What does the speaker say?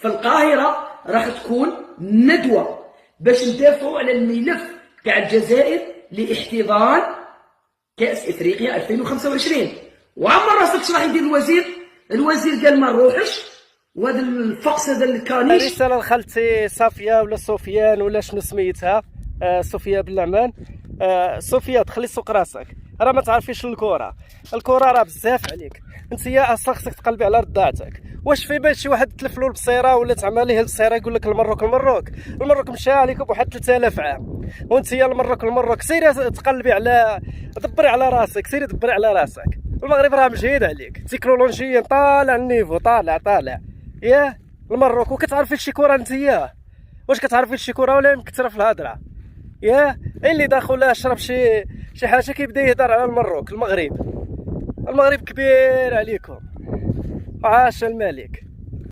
في القاهرة راح تكون ندوة باش ندافعوا على الملف تاع الجزائر لاحتضان كأس إفريقيا 2025. وعمر راسك شراح يدير الوزير؟ الوزير قال ما نروحش، وهذا الفقس هذا الكانيش. رسالة لخالتي صافية ولا سفيان ولا شنو سميتها، صوفيا بالنعمان. صوفيا تخلي سوق راسك، راه ما تعرفيش الكره راه بزاف عليك. انت يا اصلا خصك تقلبي على رضاعتك. واش في بال شي واحد تلف له البصيره ولا تعمل ليه البصيره يقول لك المروك مشى عليك بواحد 3000 عام، وانت يا المروك سيري تقلبي على دبري على راسك، سيري دبري على راسك. المغرب راه مجهد عليك تكنولوجيا، طالع النيفو، طالع ياه المروك. وكتعرفي شي كره انت ياه؟ واش كتعرفي شي كره ولا مكثره في الهضره؟ ياه اللي داخل شرب شي حاجه كيبدا يهضر على المغرب كبير عليكم. عاش الملك.